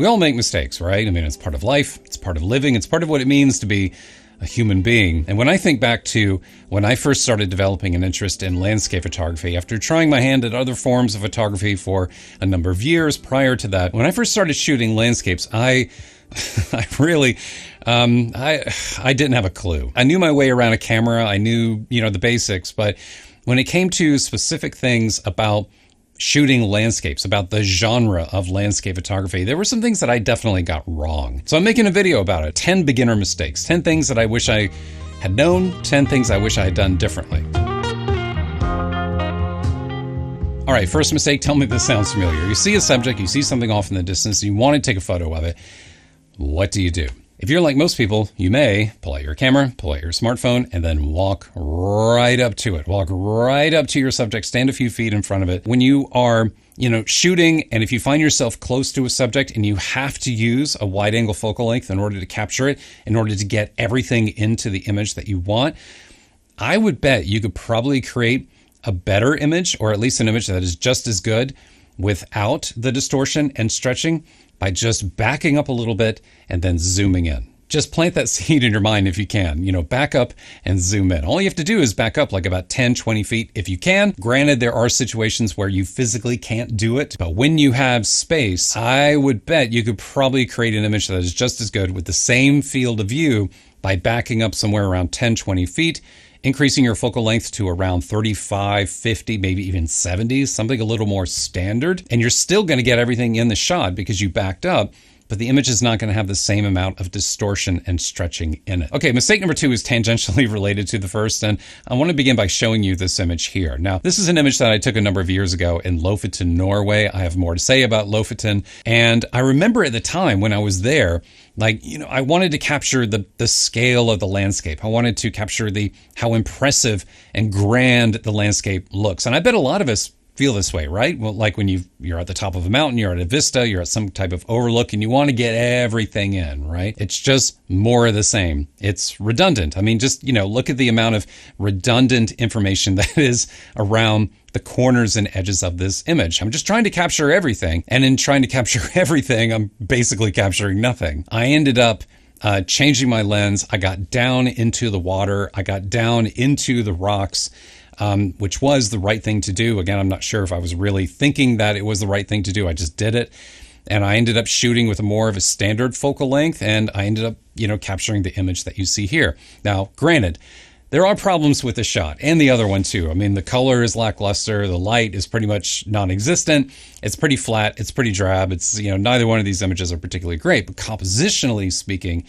We all make mistakes, right? I mean, it's part of life, it's part of living, it's part of what it means to be a human being. And when I think back to when I first started developing an interest in landscape photography, after trying my hand at other forms of photography for a number of years prior to that, when I first started shooting landscapes, I really, I didn't have a clue. I knew my way around a camera. I knew, the basics, but when it came to specific things about shooting landscapes, about the genre of landscape photography, there were some things that I definitely got wrong. So I'm making a video about it. 10 beginner mistakes, 10 things that I wish I had known, 10 things I wish I had done differently. All right, first mistake, tell me if this sounds familiar. You see a subject, you see something off in the distance, and you want to take a photo of it. What do you do? If you're like most people, you may pull out your camera, pull out your smartphone, and then walk right up to it. Walk right up to your subject, stand a few feet in front of it. When you are, shooting, and if you find yourself close to a subject and you have to use a wide angle focal length in order to capture it, in order to get everything into the image that you want, I would bet you could probably create a better image, or at least an image that is just as good without the distortion and stretching, by just backing up a little bit and then zooming in. Just plant that seed in your mind if you can. Back up and zoom in. All you have to do is back up like about 10, 20 feet if you can. Granted, there are situations where you physically can't do it, but when you have space, I would bet you could probably create an image that is just as good with the same field of view by backing up somewhere around 10, 20 feet, increasing your focal length to around 35, 50, maybe even 70, something a little more standard. And you're still going to get everything in the shot because you backed up, but the image is not going to have the same amount of distortion and stretching in it. Okay, mistake number 2 is tangentially related to the first, and I want to begin by showing you this image here. Now, this is an image that I took a number of years ago in Lofoten, Norway. I have more to say about Lofoten, and I remember at the time when I was there, I wanted to capture the scale of the landscape. I wanted to capture how impressive and grand the landscape looks. And I bet a lot of us feel this way, right? Well, like when you're at the top of a mountain, you're at a vista, you're at some type of overlook, and you want to get everything in, right? It's just more of the same. It's redundant. I mean, just, look at the amount of redundant information that is around the corners and edges of this image. I'm just trying to capture everything. And in trying to capture everything, I'm basically capturing nothing. I ended up changing my lens. I got down into the water. I got down into the rocks, which was the right thing to do. Again, I'm not sure if I was really thinking that it was the right thing to do. I just did it. And I ended up shooting with more of a standard focal length. And I ended up, capturing the image that you see here. Now, granted, there are problems with the shot and the other one too. I mean, the color is lackluster. The light is pretty much non-existent. It's pretty flat. It's pretty drab. It's, neither one of these images are particularly great, but compositionally speaking,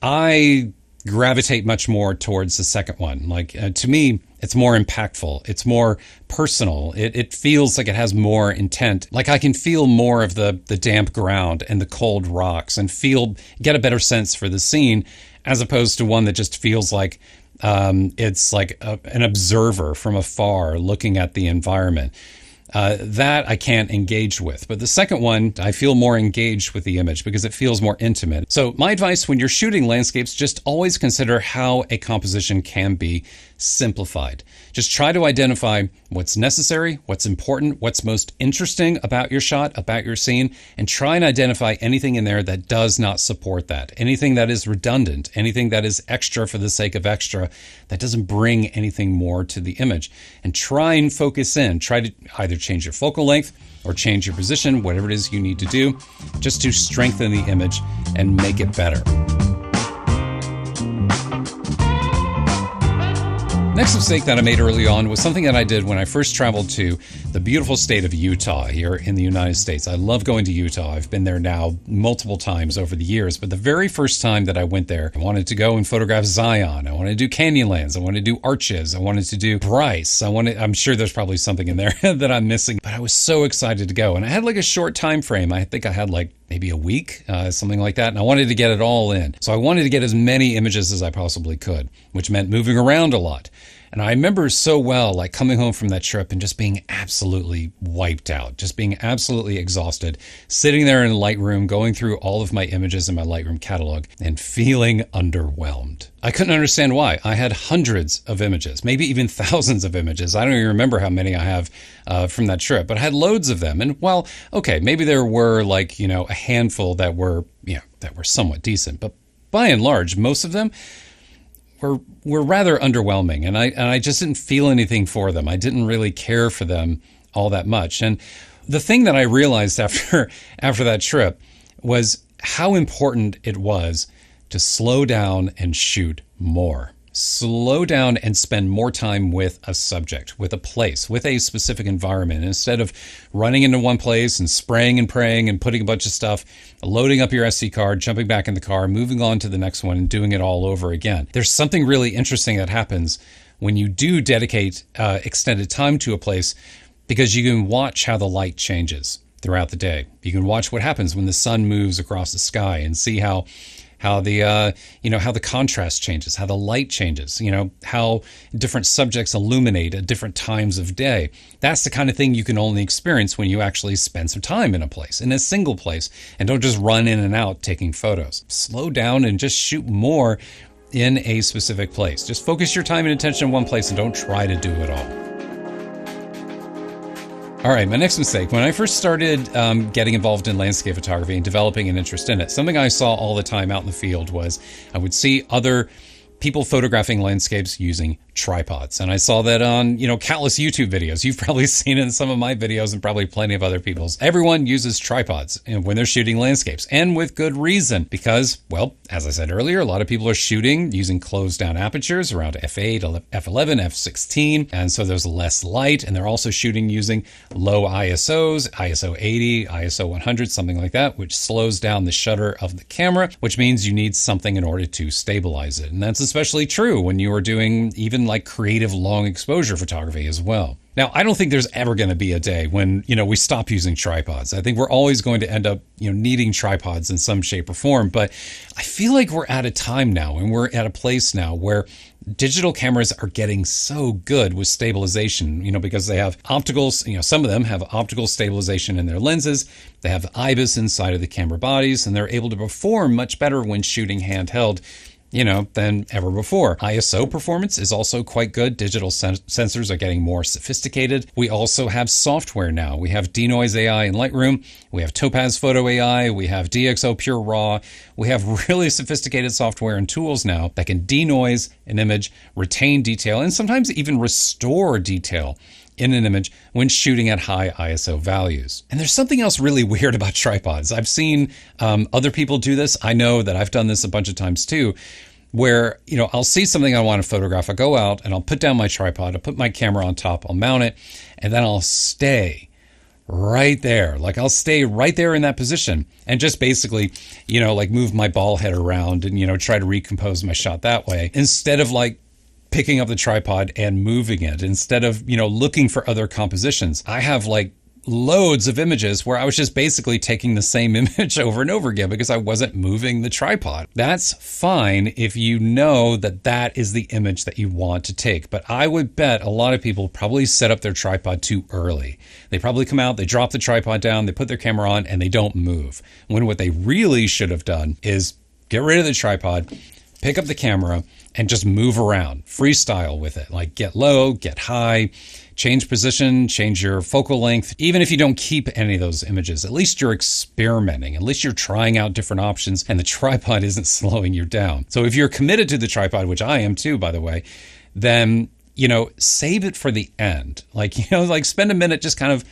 I gravitate much more towards the second one. To me, it's more impactful. It's more personal. It feels like it has more intent. Like I can feel more of the damp ground and the cold rocks and get a better sense for the scene, as opposed to one that just feels like it's like an observer from afar looking at the environment. That I can't engage with. But the second one, I feel more engaged with the image because it feels more intimate. So my advice when you're shooting landscapes, just always consider how a composition can be simplified. Just try to identify what's necessary, what's important, what's most interesting about your shot, about your scene, and try and identify anything in there that does not support that. Anything that is redundant, anything that is extra for the sake of extra, that doesn't bring anything more to the image. And try and focus in. Try to either change your focal length or change your position, whatever it is you need to do, just to strengthen the image and make it better. Next mistake that I made early on was something that I did when I first traveled to the beautiful state of Utah here in the United States. I love going to Utah. I've been there now multiple times over the years, but the very first time that I went there, I wanted to go and photograph Zion. I wanted to do Canyonlands. I wanted to do Arches. I wanted to do Bryce. I'm sure there's probably something in there that I'm missing, but I was so excited to go. And I had like a short time frame. I think I had like maybe a week, something like that. And I wanted to get it all in. So I wanted to get as many images as I possibly could, which meant moving around a lot. And I remember so well, like coming home from that trip and just being absolutely wiped out, just being absolutely exhausted, sitting there in Lightroom, going through all of my images in my Lightroom catalog and feeling underwhelmed. I couldn't understand why. I had hundreds of images, maybe even thousands of images. I don't even remember how many I have from that trip, but I had loads of them. And well, okay, maybe there were like, a handful that were somewhat decent, but by and large, most of them were rather underwhelming, and I just didn't feel anything for them. I didn't really care for them all that much. And the thing that I realized after that trip was how important it was to slow down and shoot more. Slow down and spend more time with a subject, with a place, with a specific environment, instead of running into one place and spraying and praying and putting a bunch of stuff, loading up your SD card, jumping back in the car, moving on to the next one and doing it all over again. There's something really interesting that happens when you do dedicate extended time to a place, because you can watch how the light changes throughout the day. You can watch what happens when the sun moves across the sky and see how the contrast changes, how the light changes, how different subjects illuminate at different times of day. That's the kind of thing you can only experience when you actually spend some time in a place, in a single place, and don't just run in and out taking photos. Slow down and just shoot more in a specific place. Just focus your time and attention in one place and don't try to do it all. All right, my next mistake. When I first started getting involved in landscape photography and developing an interest in it, something I saw all the time out in the field was I would see other people photographing landscapes using tripods. And I saw that on, countless YouTube videos. You've probably seen it in some of my videos and probably plenty of other people's. Everyone uses tripods when they're shooting landscapes, and with good reason, because, well, as I said earlier, a lot of people are shooting using closed down apertures around f8, f11, f16. And so there's less light, and they're also shooting using low ISOs, ISO 80, ISO 100, something like that, which slows down the shutter of the camera, which means you need something in order to stabilize it. And that's especially true when you are doing even like creative long exposure photography as well. Now, I don't think there's ever going to be a day when, we stop using tripods. I think we're always going to end up, needing tripods in some shape or form. But I feel like we're at a time now, and we're at a place now where digital cameras are getting so good with stabilization, because they have opticals, some of them have optical stabilization in their lenses. They have IBIS inside of the camera bodies, and they're able to perform much better when shooting handheld than ever before. ISO performance is also quite good. Digital sensors are getting more sophisticated. We also have software now. We have Denoise AI in Lightroom. We have Topaz Photo AI. We have DxO Pure Raw. We have really sophisticated software and tools now that can denoise an image, retain detail, and sometimes even restore detail in an image when shooting at high ISO values. And there's something else really weird about tripods. I've seen other people do this. I know that I've done this a bunch of times too, where, I'll see something I want to photograph. I'll go out and I'll put down my tripod, I'll put my camera on top, I'll mount it, and then I'll stay right there. Like I'll stay right there in that position and just basically, move my ball head around and, try to recompose my shot that way, instead of picking up the tripod and moving it, instead of, looking for other compositions. I have loads of images where I was just basically taking the same image over and over again because I wasn't moving the tripod. That's fine if you know that that is the image that you want to take. But I would bet a lot of people probably set up their tripod too early. They probably come out, they drop the tripod down, they put their camera on, and they don't move. When what they really should have done is get rid of the tripod, pick up the camera, and just move around, freestyle with it. Like get low, get high, change position, change your focal length. Even if you don't keep any of those images, at least you're experimenting. At least you're trying out different options and the tripod isn't slowing you down. So if you're committed to the tripod, which I am too, by the way, then, save it for the end. Spend a minute just kind of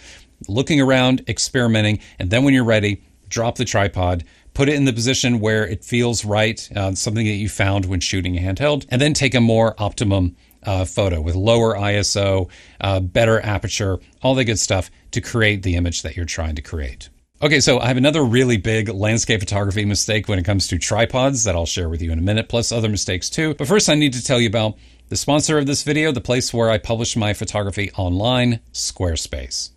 looking around, experimenting. And then when you're ready, drop the tripod, put it in the position where it feels right, something that you found when shooting a handheld, and then take a more optimum photo with lower ISO, better aperture, all the good stuff to create the image that you're trying to create. Okay, so I have another really big landscape photography mistake when it comes to tripods that I'll share with you in a minute, plus other mistakes too. But first I need to tell you about the sponsor of this video, the place where I publish my photography online, Squarespace.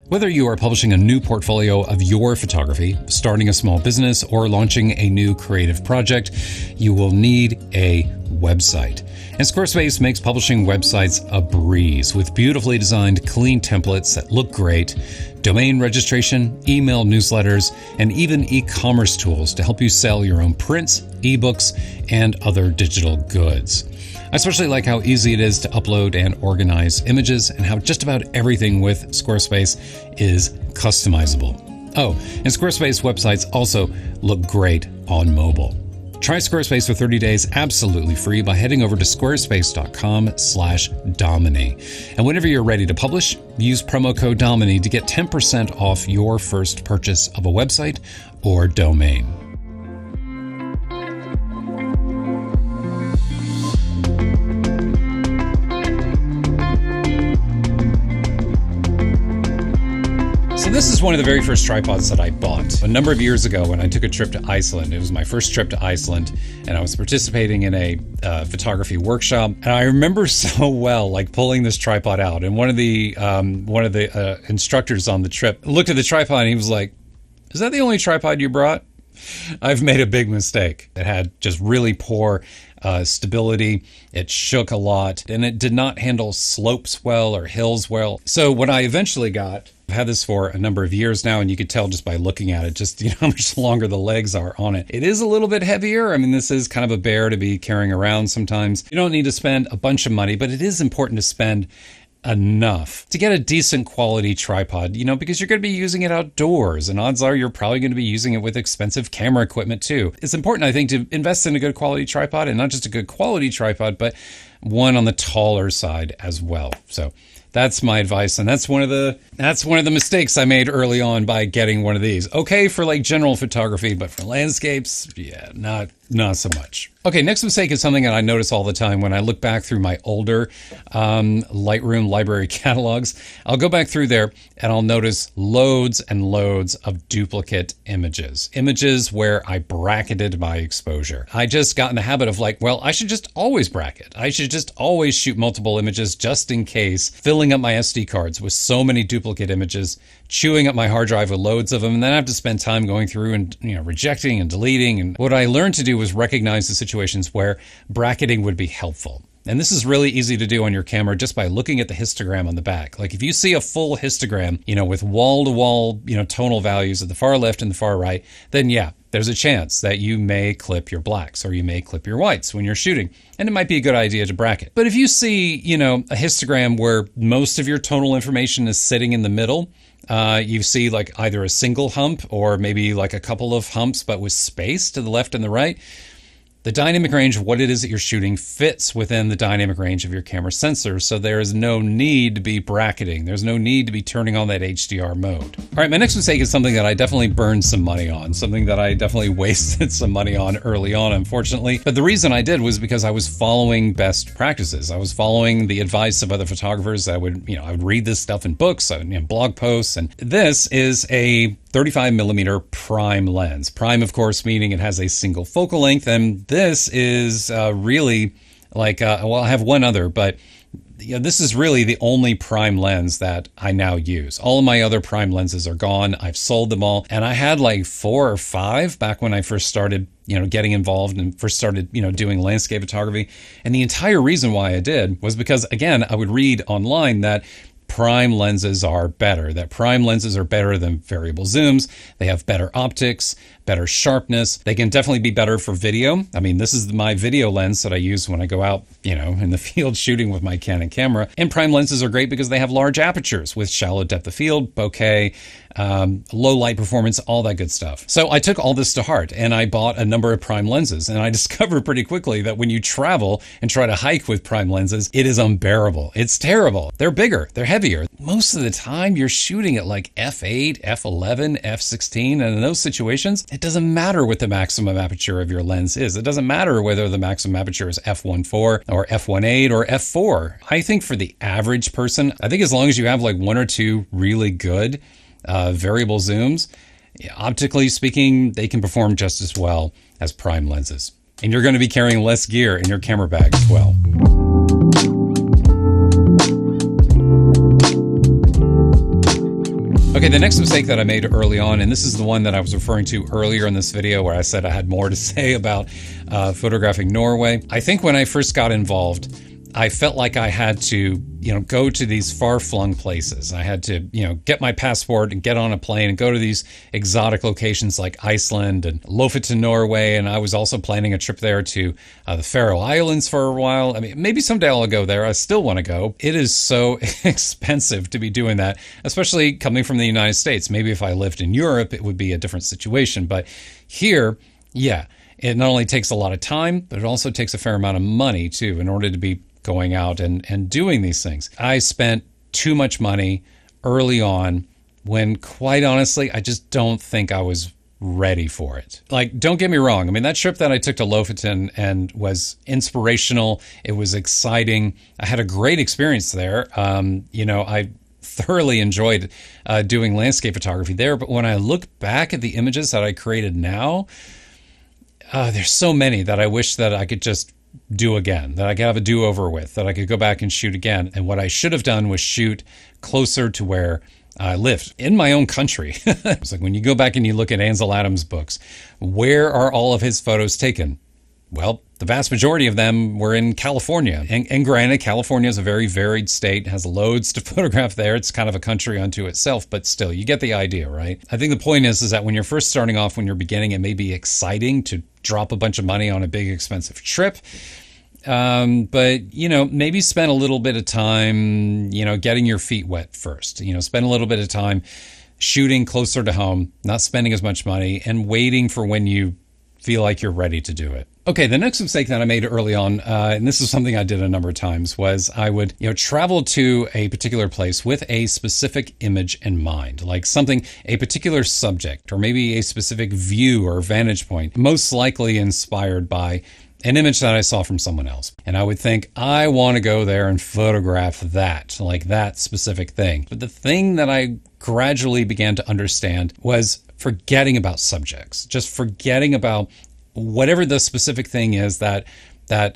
Whether you are publishing a new portfolio of your photography, starting a small business, or launching a new creative project, you will need a website. And Squarespace makes publishing websites a breeze with beautifully designed, clean templates that look great, domain registration, email newsletters, and even e-commerce tools to help you sell your own prints, ebooks, and other digital goods. I especially like how easy it is to upload and organize images, and how just about everything with Squarespace is customizable. Oh, and Squarespace websites also look great on mobile. Try Squarespace for 30 days absolutely free by heading over to squarespace.com/Dominey. And whenever you're ready to publish, use promo code Dominey to get 10% off your first purchase of a website or domain. This is one of the very first tripods that I bought a number of years ago when I took a trip to Iceland. It was my first trip to Iceland, and I was participating in a photography workshop. And I remember so well, like pulling this tripod out. And one of the instructors on the trip looked at the tripod and he was like, "Is that the only tripod you brought?" I've made a big mistake. It had just really poor stability. It shook a lot, and it did not handle slopes well or hills well. So what I eventually got, I've had this for a number of years now, and you could tell just by looking at it, just how much longer the legs are on it. It is a little bit heavier. I mean, this is kind of a bear to be carrying around sometimes. You don't need to spend a bunch of money, but it is important to spend enough to get a decent quality tripod, because you're going to be using it outdoors, and odds are you're probably going to be using it with expensive camera equipment too. It's important, I think, to invest in a good quality tripod, and not just a good quality tripod, but one on the taller side as well. So that's my advice, and that's one of the mistakes I made early on by getting one of these. Okay for like general photography, but for landscapes, yeah, not so much. Okay, next mistake is something that I notice all the time when I look back through my older Lightroom library catalogs. I'll go back through there and I'll notice loads and loads of duplicate images where I bracketed my exposure. I just got in the habit of I should just always bracket. I should just always shoot multiple images just in case, filling up my SD cards with so many duplicate images, chewing up my hard drive with loads of them, and then I have to spend time going through and rejecting and deleting. And what I learned to do was recognize the situations where bracketing would be helpful. And this is really easy to do on your camera just by looking at the histogram on the back. Like if you see a full histogram, with wall-to-wall, tonal values at the far left and the far right, then yeah, there's a chance that you may clip your blacks or you may clip your whites when you're shooting. And it might be a good idea to bracket. But if you see, a histogram where most of your tonal information is sitting in the middle, you see like either a single hump or maybe like a couple of humps, but with space to the left and the right, the dynamic range of what it is that you're shooting fits within the dynamic range of your camera sensor, so there is no need to be bracketing. There's no need to be turning on that HDR mode. All right, my next mistake is something that I definitely burned some money on, something that I definitely wasted some money on early on, unfortunately. But the reason I did was because I was following best practices. I was following the advice of other photographers. I would read this stuff in books, blog posts, and this is a 35mm prime lens. Prime, of course, meaning it has a single focal length, and this is really I have one other, but this is really the only prime lens that I now use. All of my other prime lenses are gone. I've sold them all, and I had like 4 or 5 back when I first started getting involved and first started doing landscape photography. And the entire reason why I did was because, again, I would read online that prime lenses are better, than variable zooms. They have better optics, better sharpness. They can definitely be better for video. I mean, this is my video lens that I use when I go out, in the field shooting with my Canon camera. And prime lenses are great because they have large apertures with shallow depth of field, bokeh, low light performance, all that good stuff. So I took all this to heart and I bought a number of prime lenses, and I discovered pretty quickly that when you travel and try to hike with prime lenses, it is unbearable. It's terrible. They're bigger, they're heavier. Most of the time you're shooting at like f8, f11, f16, and in those situations, it doesn't matter what the maximum aperture of your lens is. It doesn't matter whether the maximum aperture is f1.4 or f1.8 or f4. I think for the average person, I think as long as you have like 1 or 2 really good variable zooms, optically speaking, they can perform just as well as prime lenses. And you're going to be carrying less gear in your camera bag as well. Okay, the next mistake that I made early on, and this is the one that I was referring to earlier in this video where I said I had more to say about photographing Norway. I think when I first got involved, I felt like I had to, go to these far-flung places. I had to, get my passport and get on a plane and go to these exotic locations like Iceland and Lofoten, Norway. And I was also planning a trip there to the Faroe Islands for a while. I mean, maybe someday I'll go there. I still want to go. It is so expensive to be doing that, especially coming from the United States. Maybe if I lived in Europe, it would be a different situation. But here, yeah, it not only takes a lot of time, but it also takes a fair amount of money too in order to be going out and doing these things. I spent too much money early on when, quite honestly, I just don't think I was ready for it. Like, don't get me wrong. I mean, that trip that I took to Lofoten and was inspirational. It was exciting. I had a great experience there. I thoroughly enjoyed doing landscape photography there. But when I look back at the images that I created now, there's so many that I wish that I could just do again, that I could have a do-over with, that I could go back and shoot again. And what I should have done was shoot closer to where I lived, in my own country. It's like when you go back and you look at Ansel Adams' books, where are all of his photos taken? Well, the vast majority of them were in California. And granted, California is a very varied state, has loads to photograph there. It's kind of a country unto itself, but still, you get the idea, right? I think the point is that when you're first starting off, when you're beginning, it may be exciting to drop a bunch of money on a big, expensive trip. But, maybe spend a little bit of time, getting your feet wet first. Spend a little bit of time shooting closer to home, not spending as much money, and waiting for when you feel like you're ready to do it. Okay, the next mistake that I made early on, and this is something I did a number of times, was I would, travel to a particular place with a specific image in mind, like a particular subject, or maybe a specific view or vantage point, most likely inspired by an image that I saw from someone else. And I would think, I want to go there and photograph that, like that specific thing. But the thing that I gradually began to understand was forgetting about subjects, just forgetting about whatever the specific thing is that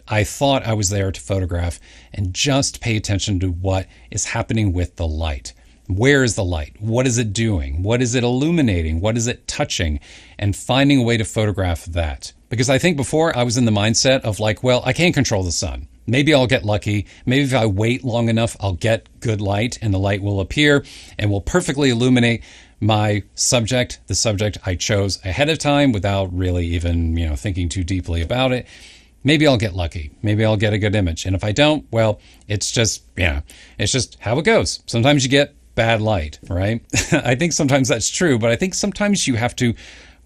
I thought I was there to photograph, and just pay attention to what is happening with the light. Where is the light? What is it doing? What is it illuminating? What is it touching? And finding a way to photograph that. Because I think before I was in the mindset of like, well, I can't control the sun. Maybe I'll get lucky. Maybe if I wait long enough, I'll get good light and the light will appear and will perfectly illuminate my subject, the subject I chose ahead of time without really even, thinking too deeply about it. Maybe I'll get lucky. Maybe I'll get a good image. And if I don't, well, it's just how it goes. Sometimes you get bad light, right? I think sometimes that's true, but I think sometimes you have to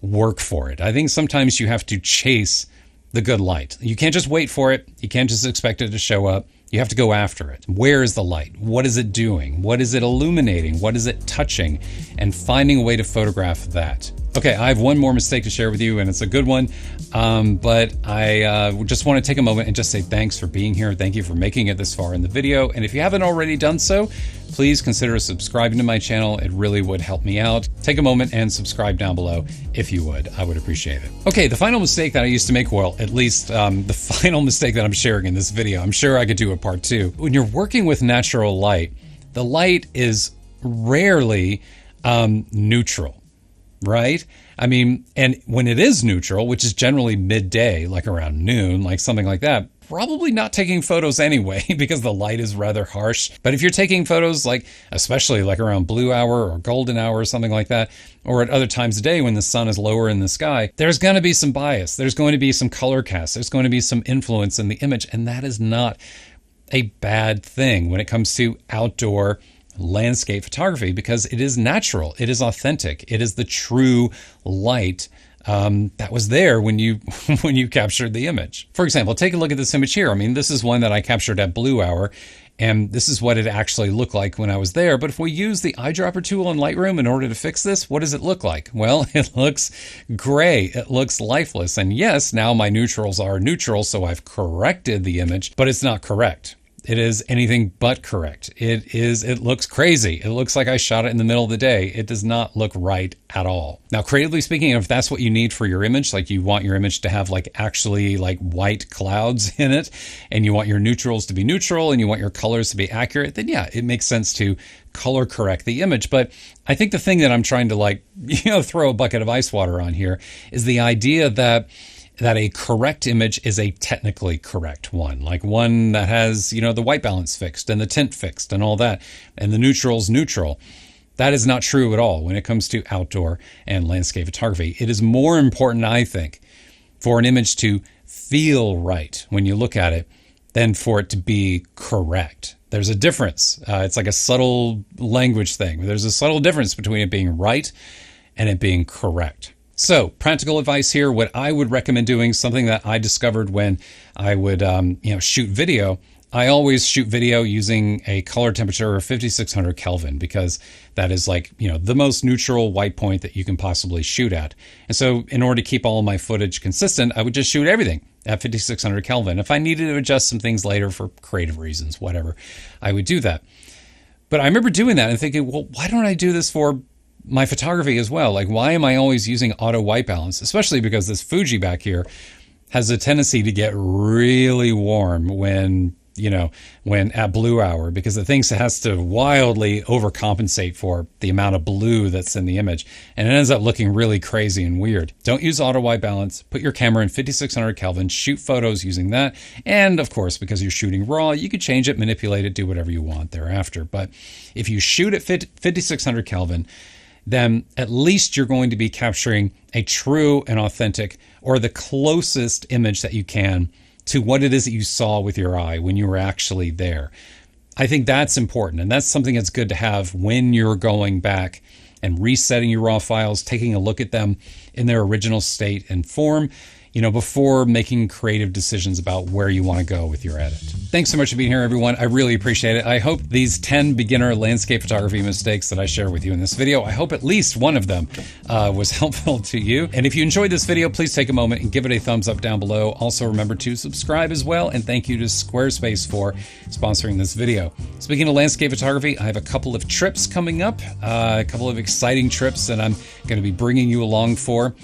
work for it. I think sometimes you have to chase the good light. You can't just wait for it. You can't just expect it to show up. You have to go after it. Where is the light? What is it doing? What is it illuminating? What is it touching? And finding a way to photograph that. Okay, I have one more mistake to share with you, and it's a good one. But I just want to take a moment and just say thanks for being here. Thank you for making it this far in the video. And if you haven't already done so, please consider subscribing to my channel. It really would help me out. Take a moment and subscribe down below if you would. I would appreciate it. Okay, the final mistake that I used to make, well, at least the final mistake that I'm sharing in this video, I'm sure I could do a part 2. When you're working with natural light, the light is rarely neutral. Right? I mean, and when it is neutral, which is generally midday, like around noon, like something like that, probably not taking photos anyway because the light is rather harsh. But if you're taking photos like, especially like around blue hour or golden hour or something like that, or at other times of day when the sun is lower in the sky, there's going to be some bias. There's going to be some color cast. There's going to be some influence in the image. And that is not a bad thing when it comes to outdoor landscape photography, because it is natural, it is authentic, it is the true light that was there when you captured the image. For example, take a look at this image here. I mean, this is one that I captured at blue hour, and this is what it actually looked like when I was there. But if we use the eyedropper tool in Lightroom in order to fix this, what does it look like? Well, it looks gray. It looks lifeless. And yes, now my neutrals are neutral, so I've corrected the image, but it's not correct. It is anything but correct. It looks crazy. It looks like I shot it in the middle of the day. It does not look right at all. Now, creatively speaking, if that's what you need for your image, like you want your image to have like actually like white clouds in it, and you want your neutrals to be neutral and you want your colors to be accurate, then yeah, it makes sense to color correct the image. But I think the thing that I'm trying to like, throw a bucket of ice water on here is the idea that a correct image is a technically correct one, like one that has, the white balance fixed and the tint fixed and all that, and the neutral's neutral. That is not true at all when it comes to outdoor and landscape photography. It is more important, I think, for an image to feel right when you look at it than for it to be correct. There's a difference. It's like a subtle language thing. There's a subtle difference between it being right and it being correct. So, practical advice here, what I would recommend doing, something that I discovered when I would shoot video. I always shoot video using a color temperature of 5600 Kelvin because that is like, the most neutral white point that you can possibly shoot at. And so in order to keep all of my footage consistent, I would just shoot everything at 5600 Kelvin. If I needed to adjust some things later for creative reasons, whatever, I would do that. But I remember doing that and thinking, well, why don't I do this for my photography as well? Like, why am I always using auto white balance? Especially because this Fuji back here has a tendency to get really warm when at blue hour, because the thing has to wildly overcompensate for the amount of blue that's in the image. And it ends up looking really crazy and weird. Don't use auto white balance. Put your camera in 5600 Kelvin, shoot photos using that. And of course, because you're shooting raw, you could change it, manipulate it, do whatever you want thereafter. But if you shoot at 5600 Kelvin, then at least you're going to be capturing a true and authentic, or the closest image that you can to what it is that you saw with your eye when you were actually there. I think that's important, and that's something that's good to have when you're going back and resetting your raw files, taking a look at them in their original state and form, before making creative decisions about where you want to go with your edit. Thanks so much for being here, everyone. I really appreciate it. I hope these 10 beginner landscape photography mistakes that I share with you in this video, I hope at least one of them was helpful to you. And if you enjoyed this video, please take a moment and give it a thumbs up down below. Also, remember to subscribe as well. And thank you to Squarespace for sponsoring this video. Speaking of landscape photography, I have a couple of trips coming up, a couple of exciting trips that I'm going to be bringing you along for.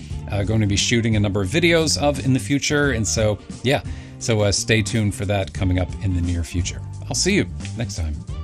Going to be shooting a number of videos of in the future. And so, stay tuned for that coming up in the near future. I'll see you next time.